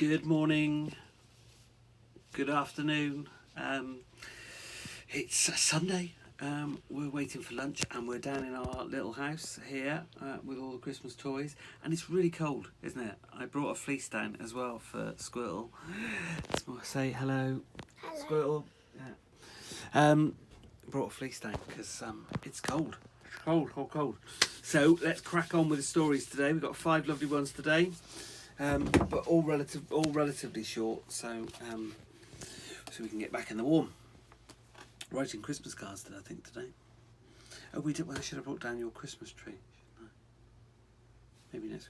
Good morning, good afternoon. It's a Sunday. We're waiting for lunch and we're down in our little house here with all the Christmas toys. And it's really cold, isn't it? I brought a fleece down as well for Squirtle. Say hello, Hello. Squirtle. Yeah. Brought a fleece down because it's cold. It's cold. So let's crack on with the stories today. We've got 5 lovely ones today. But all relatively short, so we can get back in the warm. Writing Christmas cards today, I think today. Oh, we did. Well, I should have brought down your Christmas tree. Shouldn't I? Maybe next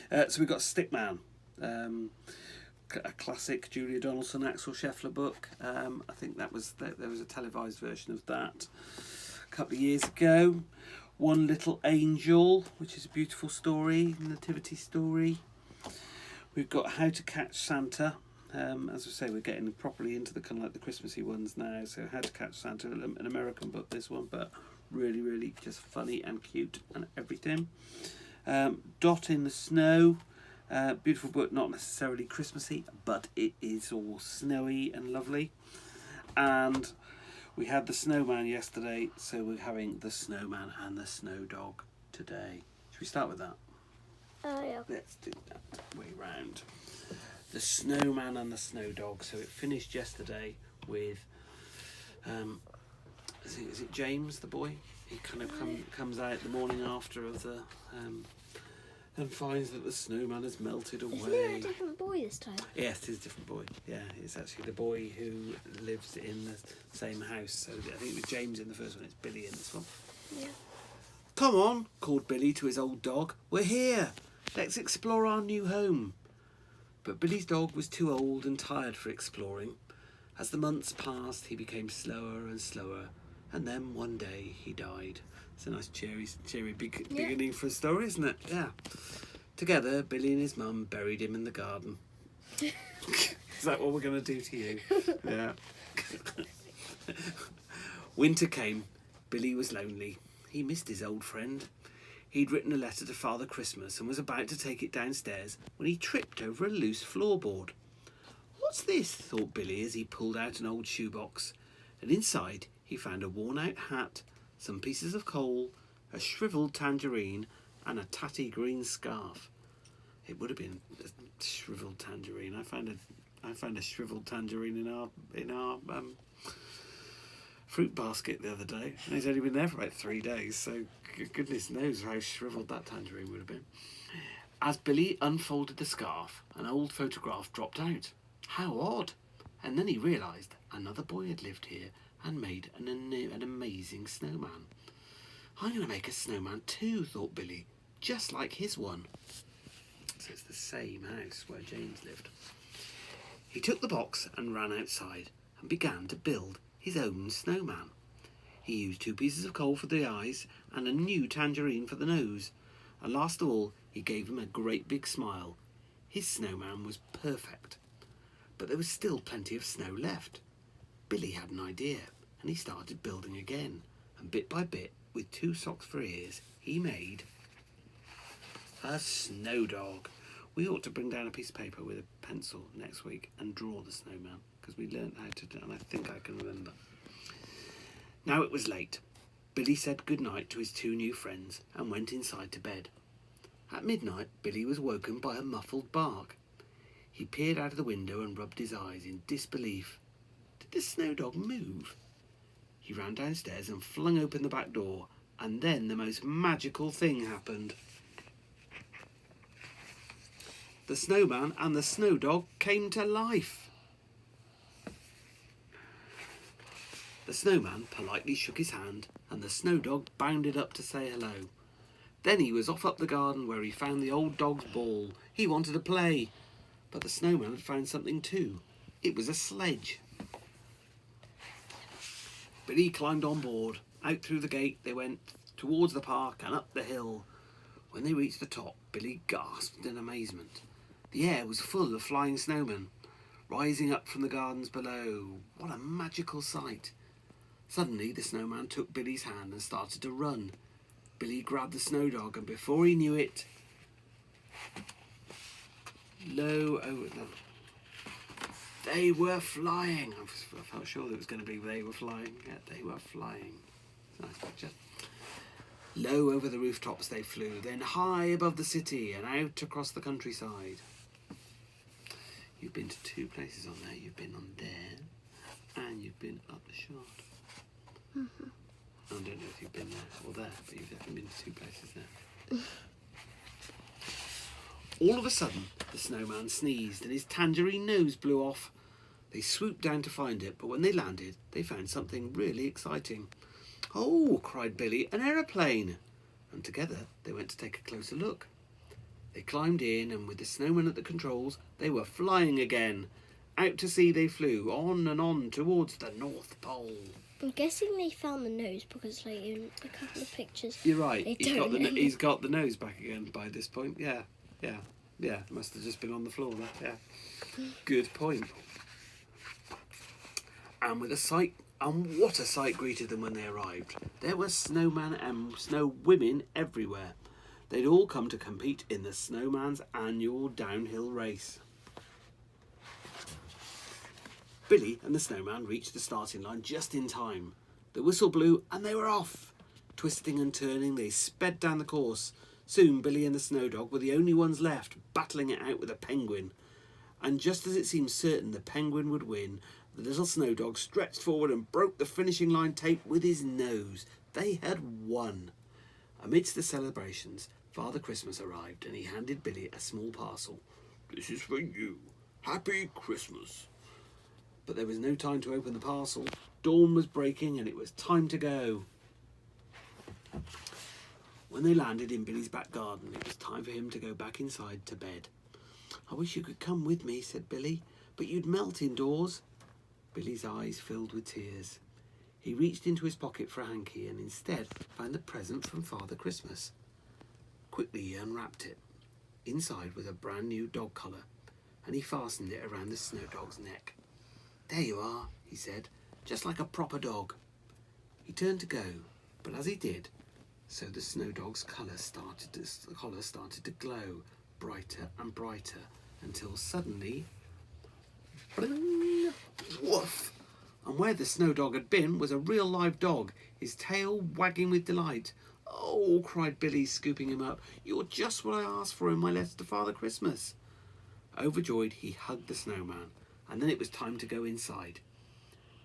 weekend. So we've got Stickman, a classic Julia Donaldson, Axel Scheffler book. I think there was a televised version of that a couple of years ago. One Little Angel, which is a beautiful story, nativity story. We've got How to Catch Santa. As I say, we're getting properly into the kind of like the Christmassy ones now. So How to Catch Santa, an American book, this one, but really just funny and cute and everything. Dot in the Snow, beautiful book, not necessarily Christmassy, but it is all snowy and lovely. And we had the Snowman yesterday, so we're having the Snowman and the Snow Dog today. Should we start with that? Oh, yeah. Let's do that way round. The Snowman and the Snow Dog. So it finished yesterday with, is it James, the boy? He kind of comes out the morning after of the, and finds that the snowman has melted away. Isn't there a different boy this time? Yes, it is a different boy. Yeah, it's actually the boy who lives in the same house. So I think it was James in the first one. It's Billy in this one. Yeah. Come on, called Billy to his old dog. We're here. Let's explore our new home. But Billy's dog was too old and tired for exploring. As the months passed, he became slower and slower, and then one day he died. It's a nice cheery beginning for a story, isn't it? Yeah. Together, Billy and his mum buried him in the garden. Is that what we're going to do to you? Yeah. Winter came. Billy was lonely. He missed his old friend. He'd written a letter to Father Christmas and was about to take it downstairs when he tripped over a loose floorboard. What's this? Thought Billy as he pulled out an old shoebox. And inside he found a worn-out hat, some pieces of coal, a shriveled tangerine and a tatty green scarf. It would have been a shriveled tangerine. I found a shriveled tangerine in our fruit basket the other day, and he's only been there for about 3 days, so goodness knows how shriveled that tangerine would have been. As Billy unfolded the scarf, an old photograph dropped out. How odd! And then he realised another boy had lived here and made an amazing snowman. I'm going to make a snowman too, thought Billy, just like his one. So it's the same house where James lived. He took the box and ran outside and began to build his own snowman. He used 2 pieces of coal for the eyes and a new tangerine for the nose. And last of all, he gave him a great big smile. His snowman was perfect. But there was still plenty of snow left. Billy had an idea, and he started building again. And bit by bit, with 2 socks for ears, he made a snow dog. We ought to bring down a piece of paper with a pencil next week and draw the snowman, because we learned how to do it, and I think I can remember. Now it was late. Billy said goodnight to his 2 new friends and went inside to bed. At midnight, Billy was woken by a muffled bark. He peered out of the window and rubbed his eyes in disbelief. Did the snow dog move? He ran downstairs and flung open the back door, and then the most magical thing happened. The snowman and the snow dog came to life. The snowman politely shook his hand, and the snow dog bounded up to say hello. Then he was off up the garden where he found the old dog's ball. He wanted to play, but the snowman had found something too. It was a sledge. Billy climbed on board. Out through the gate they went, towards the park and up the hill. When they reached the top, Billy gasped in amazement. The air was full of flying snowmen, rising up from the gardens below. What a magical sight! Suddenly the snowman took Billy's hand and started to run. Billy grabbed the snow dog, and before he knew it, low over them. They were flying. I felt sure that it was going to be they were flying. Yeah, they were flying. Nice picture. Low over the rooftops they flew, then high above the city and out across the countryside. You've been to two places on there. You've been on there and you've been up the Shard. Mm-hmm. I don't know if you've been there or there, but you've definitely been to two places there. All of a sudden, the snowman sneezed and his tangerine nose blew off. They swooped down to find it, but when they landed, they found something really exciting. "Oh," cried Billy, "an aeroplane!" And together they went to take a closer look. They climbed in, and with the snowman at the controls, they were flying again. Out to sea they flew, on and on towards the North Pole. I'm guessing they found the nose because, like, in a couple of pictures. You're right. They He's don't got, know. he's got the nose back again by this point. Yeah. Must have just been on the floor there. Yeah. Good point. And what a sight greeted them when they arrived. There were snowmen and snow women everywhere. They'd all come to compete in the snowman's annual downhill race. Billy and the snowman reached the starting line just in time. The whistle blew and they were off. Twisting and turning, they sped down the course. Soon Billy and the snow dog were the only ones left, battling it out with a penguin. And just as it seemed certain the penguin would win, the little snow dog stretched forward and broke the finishing line tape with his nose. They had won. Amidst the celebrations, Father Christmas arrived and he handed Billy a small parcel. "This is for you. Happy Christmas." But there was no time to open the parcel. Dawn was breaking and it was time to go. When they landed in Billy's back garden, it was time for him to go back inside to bed. "I wish you could come with me," said Billy, "but you'd melt indoors." Billy's eyes filled with tears. He reached into his pocket for a hanky and instead found the present from Father Christmas. Quickly he unwrapped it. Inside was a brand new dog collar, and he fastened it around the snow dog's neck. "There you are," he said, "just like a proper dog." He turned to go, but as he did, so the snow dog's collar started to glow brighter and brighter until suddenly, bling, woof! And where the snow dog had been was a real live dog, his tail wagging with delight. "Oh," cried Billy, scooping him up, "you're just what I asked for in my letter to Father Christmas." Overjoyed, he hugged the snowman, and then it was time to go inside.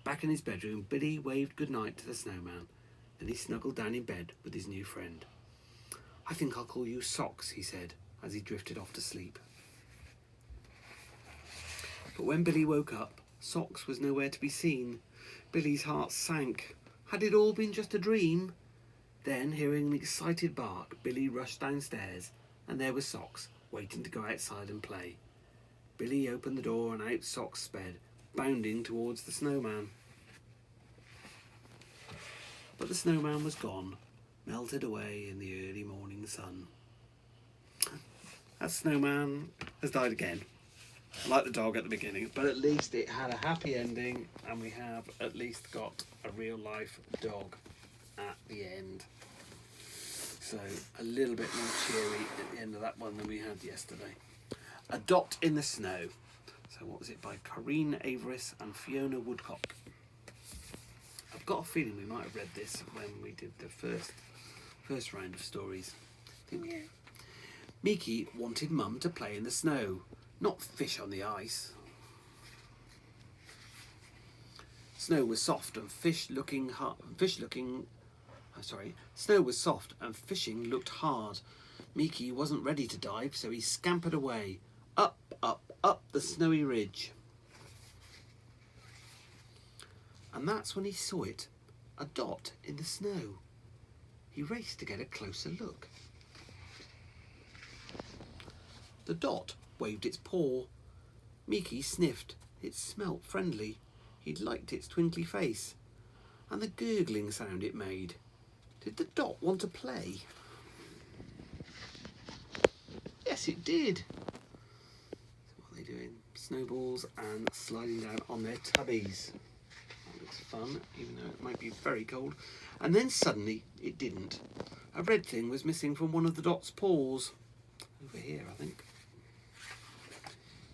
Back in his bedroom, Billy waved goodnight to the snowman. Then he snuggled down in bed with his new friend. "I think I'll call you Socks," he said, as he drifted off to sleep. But when Billy woke up, Socks was nowhere to be seen. Billy's heart sank. Had it all been just a dream? Then, hearing an excited bark, Billy rushed downstairs, and there was Socks, waiting to go outside and play. Billy opened the door and out Socks sped, bounding towards the snowman. But the snowman was gone, melted away in the early morning sun. That snowman has died again, like the dog at the beginning, but at least it had a happy ending, and we have at least got a real life dog at the end. So a little bit more cheery at the end of that one than we had yesterday. A Dot in the Snow. So what was it, by Corinne Averis and Fiona Woodcock. I've got a feeling we might have read this when we did the first round of stories. Miki wanted Mum to play in the snow, not fish on the ice. Snow was soft and Snow was soft and fishing looked hard. Miki wasn't ready to dive, so he scampered away, up, up, up the snowy ridge. And that's when he saw it, a dot in the snow. He raced to get a closer look. The dot waved its paw. Miki sniffed. It smelt friendly. He liked its twinkly face and the gurgling sound it made. Did the dot want to play? Yes, it did. So what are they doing? Snowballs and sliding down on their tubbies. That looks fun, even though it might be very cold. And then suddenly it didn't. A red thing was missing from one of the dot's paws. Over here, I think.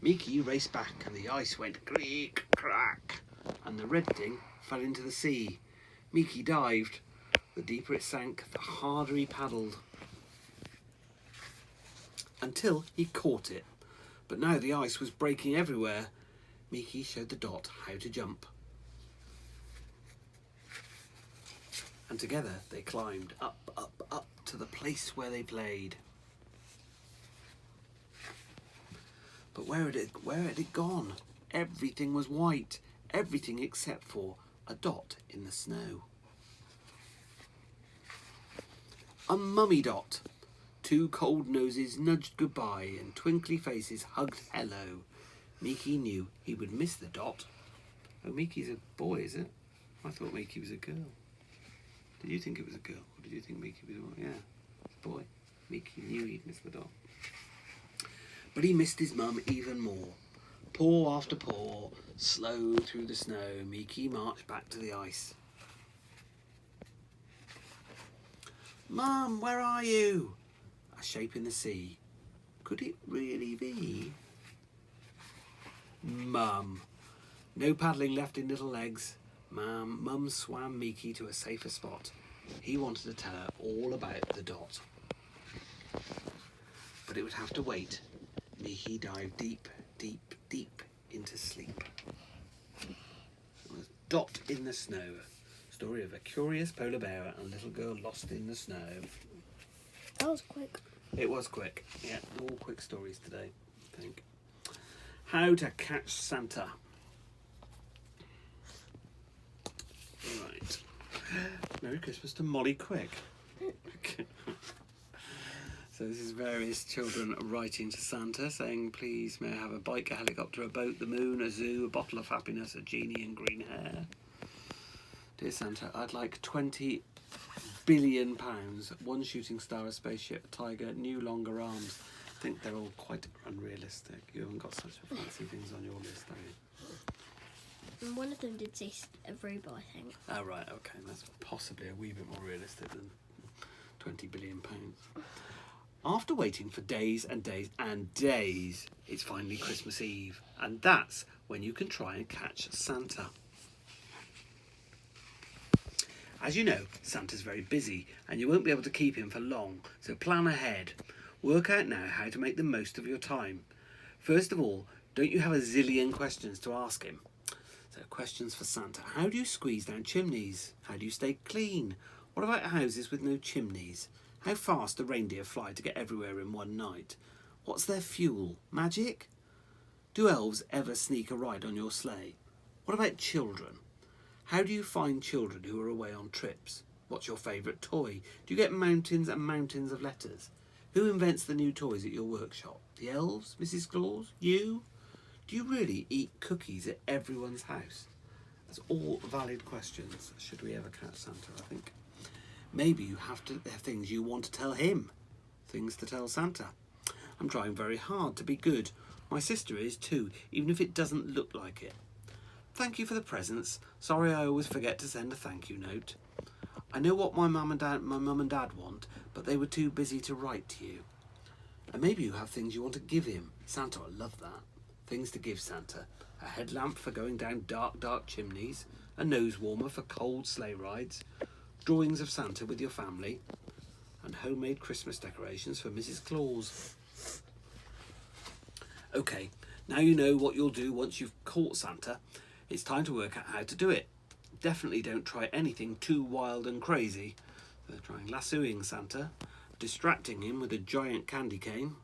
Mickey raced back and the ice went creak, crack, and the red thing fell into the sea. Mickey dived. The deeper it sank, the harder he paddled, until he caught it. But now the ice was breaking everywhere. Mickey showed the Dot how to jump. And together they climbed up, up, up to the place where they played. But where had it gone? Everything was white. Everything except for a dot in the snow. A mummy dot. Two cold noses nudged goodbye and twinkly faces hugged hello. Mickey knew he would miss the dot. Oh, Mickey's a boy, is it? I thought Mickey was a girl. Did you think it was a girl? Or did you think Mickey was a boy? Yeah, it's a boy. Mickey knew he'd miss the dot. But he missed his mum even more. Paw after paw, slow through the snow, Mickey marched back to the ice. Mum, where are you? A shape in the sea. Could it really be? Mum. No paddling left in little legs. Mum swam Mickey to a safer spot. He wanted to tell her all about the dot. But it would have to wait. Mickey dived deep, deep, deep into sleep. It was Dot in the Snow. Story of a curious polar bear and a little girl lost in the snow. That was quick. It was quick. Yeah, all quick stories today, I think. How to catch Santa. Right. Merry Christmas to Molly Quick. So this is various children writing to Santa saying, please may I have a bike, a helicopter, a boat, the moon, a zoo, a bottle of happiness, a genie and green hair. Dear Santa, I'd like 20 billion pounds, one shooting star, a spaceship, a tiger, new longer arms. I think they're all quite unrealistic. You haven't got such fancy things on your list, have you? And one of them did say a robot, I think. Oh, right, okay. That's possibly a wee bit more realistic than 20 billion pounds. After waiting for days and days and days, it's finally Christmas Eve. And that's when you can try and catch Santa. As you know, Santa's very busy and you won't be able to keep him for long, so plan ahead. Work out now how to make the most of your time. First of all, don't you have a zillion questions to ask him? So questions for Santa. How do you squeeze down chimneys? How do you stay clean? What about houses with no chimneys? How fast do reindeer fly to get everywhere in one night? What's their fuel? Magic? Do elves ever sneak a ride on your sleigh? What about children? How do you find children who are away on trips? What's your favourite toy? Do you get mountains and mountains of letters? Who invents the new toys at your workshop? The elves? Mrs. Claus? You? Do you really eat cookies at everyone's house? That's all valid questions. Should we ever catch Santa, I think. Maybe you have things you want to tell him. Things to tell Santa. I'm trying very hard to be good. My sister is too, even if it doesn't look like it. Thank you for the presents. Sorry I always forget to send a thank you note. I know what my mum and dad want, but they were too busy to write to you. And maybe you have things you want to give him. Santa will love that. Things to give Santa. A headlamp for going down dark, dark chimneys. A nose warmer for cold sleigh rides. Drawings of Santa with your family. And homemade Christmas decorations for Mrs. Claus. Okay, now you know what you'll do once you've caught Santa. It's time to work out how to do it. Definitely don't try anything too wild and crazy. So trying lassoing Santa, distracting him with a giant candy cane,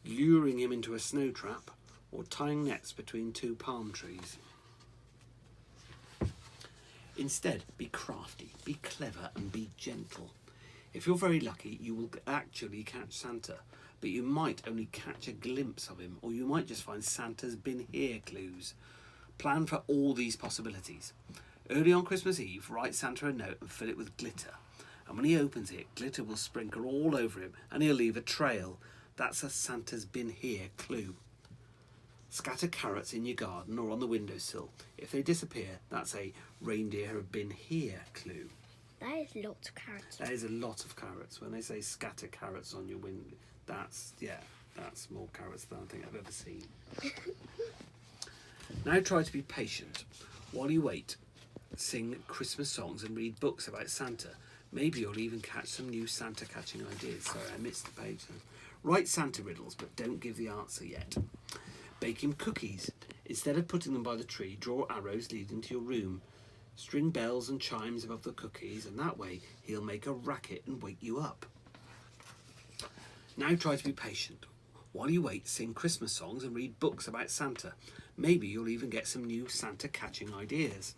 luring him into a snow trap, or tying nets between two palm trees. Instead, be crafty, be clever and be gentle. If you're very lucky, you will actually catch Santa, but you might only catch a glimpse of him, or you might just find Santa's been here clues. Plan for all these possibilities. Early on Christmas Eve, write Santa a note and fill it with glitter. And when he opens it, glitter will sprinkle all over him and he'll leave a trail. That's a Santa's been here clue. Scatter carrots in your garden or on the windowsill. If they disappear, that's a reindeer have been here clue. That is lots of carrots. That is a lot of carrots. When they say scatter carrots on your window, that's, yeah, That's more carrots than I think I've ever seen. Now try to be patient. While you wait, sing Christmas songs and read books about Santa. Maybe you'll even catch some new Santa catching ideas. Sorry, I missed the page. Write Santa riddles, but don't give the answer yet. Bake him cookies. Instead of putting them by the tree, draw arrows leading to your room. String bells and chimes above the cookies, and that way he'll make a racket and wake you up. Now try to be patient. While you wait, sing Christmas songs and read books about Santa. Maybe you'll even get some new Santa catching ideas.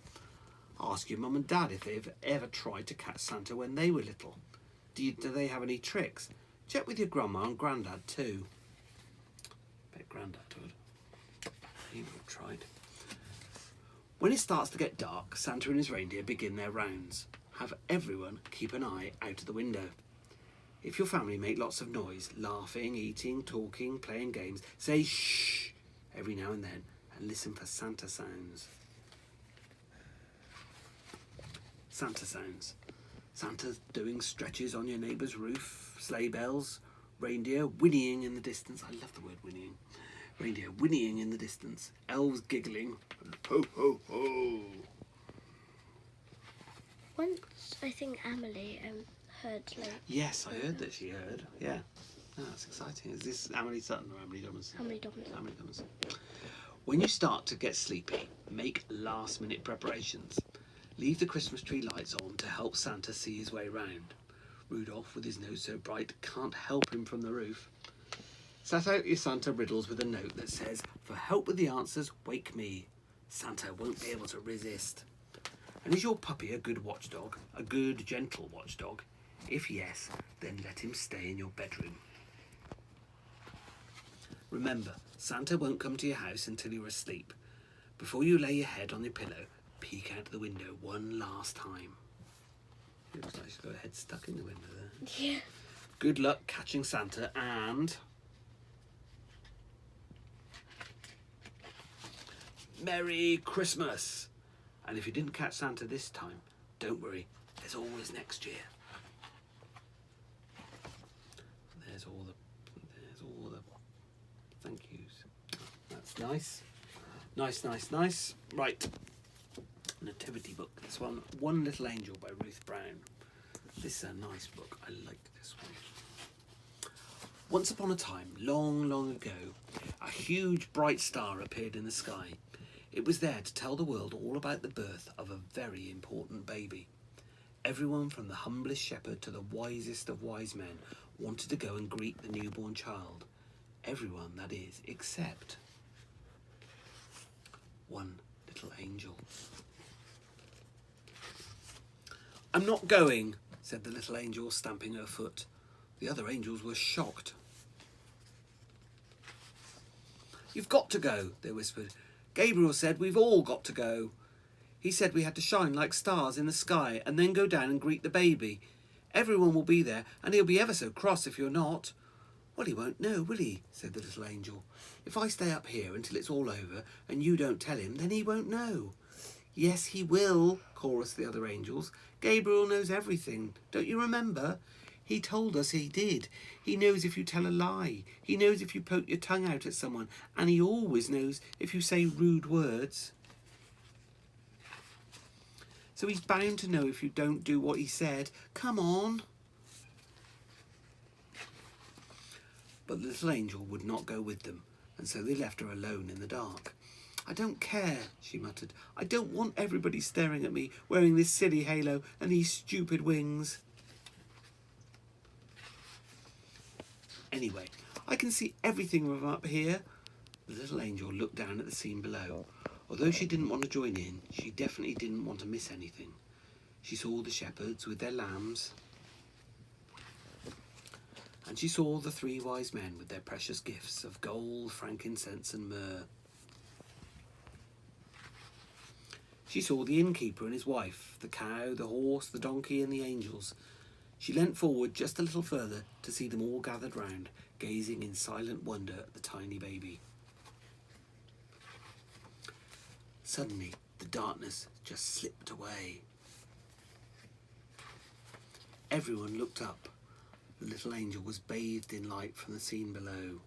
Ask your mum and dad if they've ever tried to catch Santa when they were little. Do they have any tricks? Check with your grandma and granddad too. Bet granddad would. He would have tried. When it starts to get dark, Santa and his reindeer begin their rounds. Have everyone keep an eye out of the window. If your family make lots of noise, laughing, eating, talking, playing games, say shh every now and then and listen for Santa sounds. Santa sounds. Santa's doing stretches on your neighbour's roof, sleigh bells, reindeer whinnying in the distance. I love the word whinnying. Reindeer whinnying in the distance, elves giggling, and ho ho ho. Once I think Emily heard like. Yes, I heard that she heard. Yeah. Oh, that's exciting. Is this Emily Sutton or Emily Dobbins? Emily Dobbins. Emily Dobbins. When you start to get sleepy, make last-minute preparations. Leave the Christmas tree lights on to help Santa see his way round. Rudolph, with his nose so bright, can't help him from the roof. Set out your Santa riddles with a note that says, "For help with the answers, wake me." Santa won't be able to resist. And is your puppy a good watchdog? A good, gentle watchdog? If yes, then let him stay in your bedroom. Remember, Santa won't come to your house until you're asleep. Before you lay your head on your pillow, peek out the window one last time. It looks like she's got her head stuck in the window there. Yeah. Good luck catching Santa and... Merry Christmas! And if you didn't catch Santa this time, don't worry, there's always next year. There's all the thank yous. That's nice. Nice. Right. Nativity book. This one, One Little Angel by Ruth Brown. This is a nice book. I like this one. Once upon a time, long, long ago, a huge bright star appeared in the sky. It was there to tell the world all about the birth of a very important baby. Everyone from the humblest shepherd to the wisest of wise men wanted to go and greet the newborn child. Everyone, that is, except one little angel. "I'm not going," said the little angel, stamping her foot. The other angels were shocked. "You've got to go," they whispered. "Gabriel said we've all got to go. He said we had to shine like stars in the sky and then go down and greet the baby. Everyone will be there, and he'll be ever so cross if you're not." "Well, he won't know, will he?" said the little angel. "If I stay up here until it's all over and you don't tell him, then he won't know." "Yes, he will," chorused the other angels. "Gabriel knows everything. Don't you remember? He told us he did. He knows if you tell a lie. He knows if you poke your tongue out at someone. And he always knows if you say rude words. So he's bound to know if you don't do what he said. Come on." But the little angel would not go with them, and so they left her alone in the dark. "I don't care," she muttered. "I don't want everybody staring at me, wearing this silly halo and these stupid wings. Anyway, I can see everything from up here." The little angel looked down at the scene below. Although she didn't want to join in, she definitely didn't want to miss anything. She saw the shepherds with their lambs, and she saw the three wise men with their precious gifts of gold, frankincense and myrrh. She saw the innkeeper and his wife, the cow, the horse, the donkey and the angels. She leant forward just a little further to see them all gathered round, gazing in silent wonder at the tiny baby. Suddenly, the darkness just slipped away. Everyone looked up. The little angel was bathed in light from the scene below.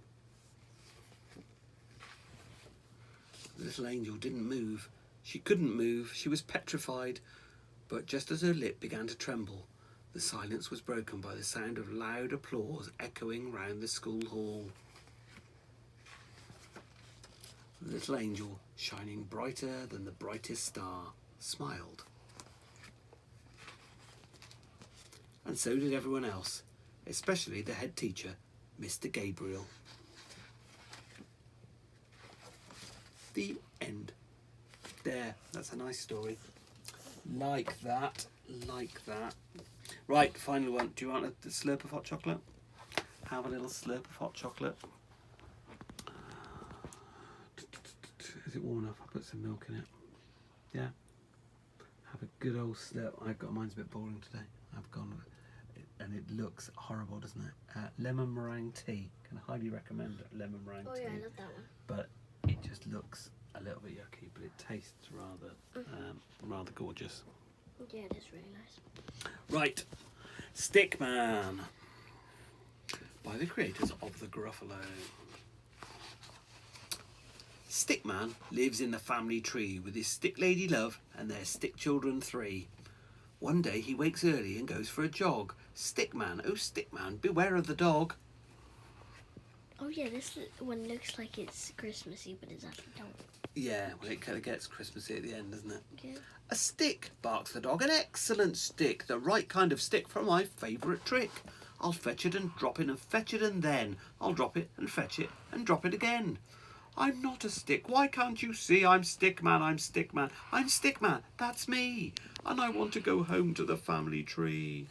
The little angel didn't move. She couldn't move. She was petrified. But just as her lip began to tremble, the silence was broken by the sound of loud applause echoing round the school hall. The little angel, shining brighter than the brightest star, smiled. And so did everyone else, especially the head teacher, Mr. Gabriel. The end. There, that's a nice story. Like that, like that. Right, final one. Do you want a slurp of hot chocolate? Have a little slurp of hot chocolate. Is it warm enough? I'll put some milk in it. Yeah. Have a good old slurp. I've got mine's a bit boring today. I've gone with it, and it looks horrible, doesn't it? Lemon meringue tea. Can highly recommend lemon meringue tea. Oh yeah, I love that one. But it just looks a little bit yucky, but it tastes rather gorgeous. Yeah, it is really nice. Right, Stickman, by the creators of the Gruffalo. Stickman lives in the family tree with his stick lady love and their stick children 3. One day he wakes early and goes for a jog. Stickman, oh Stickman, beware of the dog. Oh yeah, this one looks like it's Christmassy, but it's actually not. Yeah, well, it kind of gets Christmassy at the end, doesn't it? Yeah. A stick, barks the dog, an excellent stick, the right kind of stick for my favourite trick. I'll fetch it and drop it and fetch it and then I'll drop it and fetch it and drop it again. I'm not a stick, why can't you see? I'm Stickman, I'm Stickman, I'm Stickman, that's me. And I want to go home to the family tree.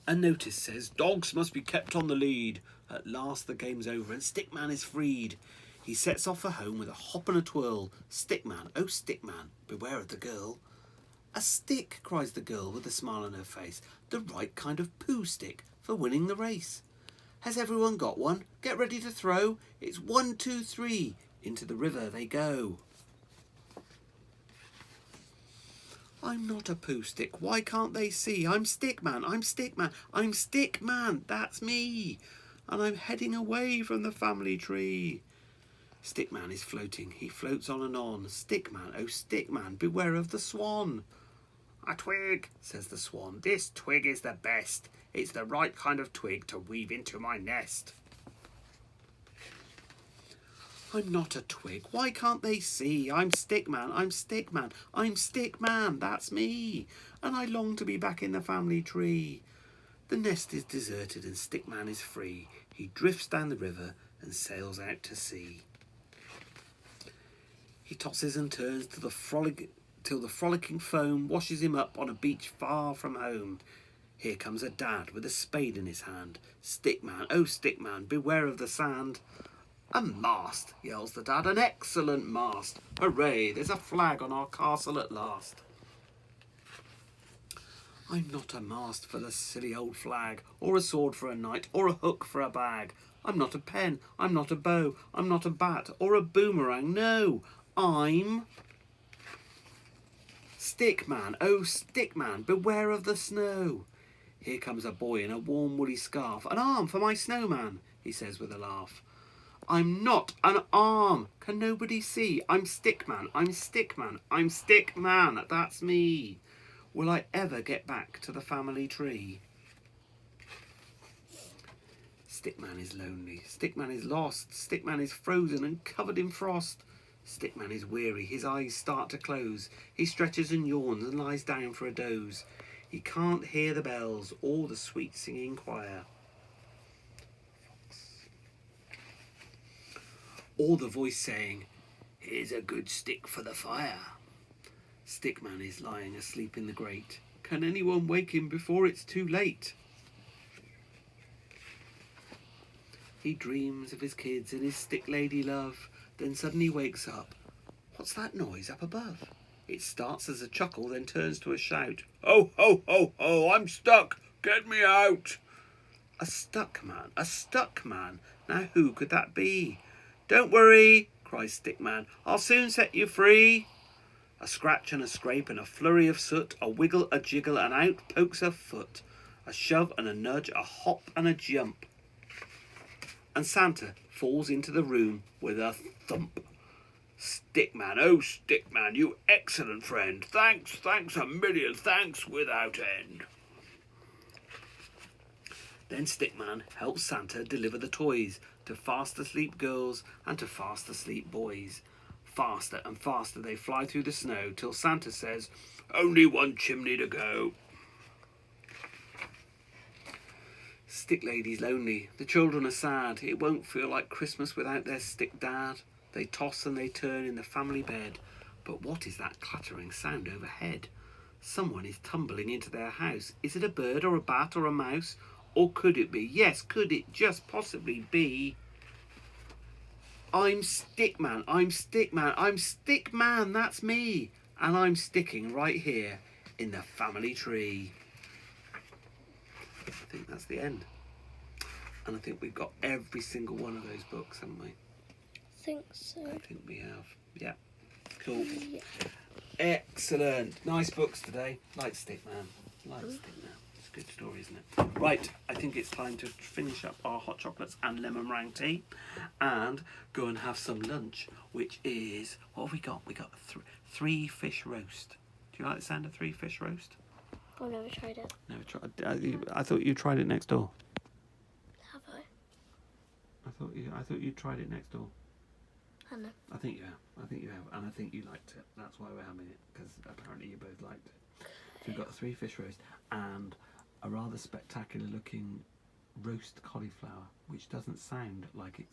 A notice says, dogs must be kept on the lead. At last the game's over and Stickman is freed. He sets off for home with a hop and a twirl. Stickman, oh Stickman, beware of the girl. A stick, cries the girl with a smile on her face. The right kind of poo stick for winning the race. Has everyone got one? Get ready to throw. It's 1, 2, 3. Into the river they go. I'm not a poo stick. Why can't they see? I'm Stickman. I'm Stickman. I'm Stickman. That's me. And I'm heading away from the family tree. Stickman is floating. He floats on and on. Stickman, oh Stickman, beware of the swan. A twig, says the swan. This twig is the best. It's the right kind of twig to weave into my nest. I'm not a twig. Why can't they see? I'm Stickman. I'm Stickman. I'm Stickman. That's me. And I long to be back in the family tree. The nest is deserted and Stickman is free. He drifts down the river and sails out to sea. He tosses and turns till the frolicking foam washes him up on a beach far from home. Here comes a dad with a spade in his hand. Stickman, oh Stickman, beware of the sand. A mast, yells the dad, an excellent mast. Hooray, there's a flag on our castle at last. I'm not a mast for the silly old flag, or a sword for a knight, or a hook for a bag. I'm not a pen, I'm not a bow, I'm not a bat, or a boomerang, no. I'm Stickman, oh Stickman, beware of the snow. Here comes a boy in a warm woolly scarf. An arm for my snowman, he says with a laugh. I'm not an arm, can nobody see? I'm Stickman, I'm Stickman, I'm Stickman, that's me. Will I ever get back to the family tree? Stickman is lonely, Stickman is lost, Stickman is frozen and covered in frost. Stickman is weary, his eyes start to close. He stretches and yawns and lies down for a doze. He can't hear the bells or the sweet singing choir, or the voice saying, here's a good stick for the fire. Stickman is lying asleep in the grate. Can anyone wake him before it's too late? He dreams of his kids and his stick lady love, then suddenly wakes up. What's that noise up above? It starts as a chuckle, then turns to a shout. Ho, ho, ho, ho, I'm stuck. Get me out. A stuck man, a stuck man. Now who could that be? Don't worry, cries Stickman. I'll soon set you free. A scratch and a scrape and a flurry of soot, a wiggle, a jiggle, and out pokes a foot. A shove and a nudge, a hop and a jump. and Santa falls into the room with a thump. Stickman, oh Stickman, you excellent friend. Thanks a million thanks without end. Then Stickman helps Santa deliver the toys to fast asleep girls and to fast asleep boys. Faster and faster they fly through the snow till Santa says, only one chimney to go. Stick Lady's lonely. The children are sad. It won't feel like Christmas without their Stick Dad. They toss and they turn in the family bed. But what is that clattering sound overhead? Someone is tumbling into their house. Is it a bird or a bat or a mouse? Or could it be? Yes, could it just possibly be? I'm Stickman, I'm Stickman, I'm Stickman, that's me. And I'm sticking right here in the family tree. I think that's the end. And I think we've got every single one of those books, haven't we? I think so. I think we have. Yeah. Cool. Yeah. Excellent. Nice books today. Like Stickman. Like Stickman. It's a good story, isn't it? Right. I think it's time to finish up our hot chocolates and lemon meringue tea and go and have some lunch, which is... What have we got? We got three fish roast. Do you like the sound of three fish roast? I've never tried it. Never tried. I thought you tried it next door. Have I? I thought you tried it next door. I know. I think you have, and I think you liked it. That's why we're having it, because apparently you both liked it. So we've got three fish roast and a rather spectacular looking roast cauliflower, which doesn't sound like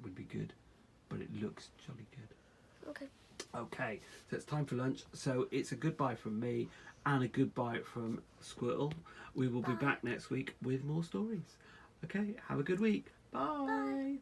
would be good, but it looks jolly good. Okay. Okay, so it's time for lunch. So it's a goodbye from me and a goodbye from Squirtle. We will be back next week with more stories. Okay, have a good week. Bye. Bye.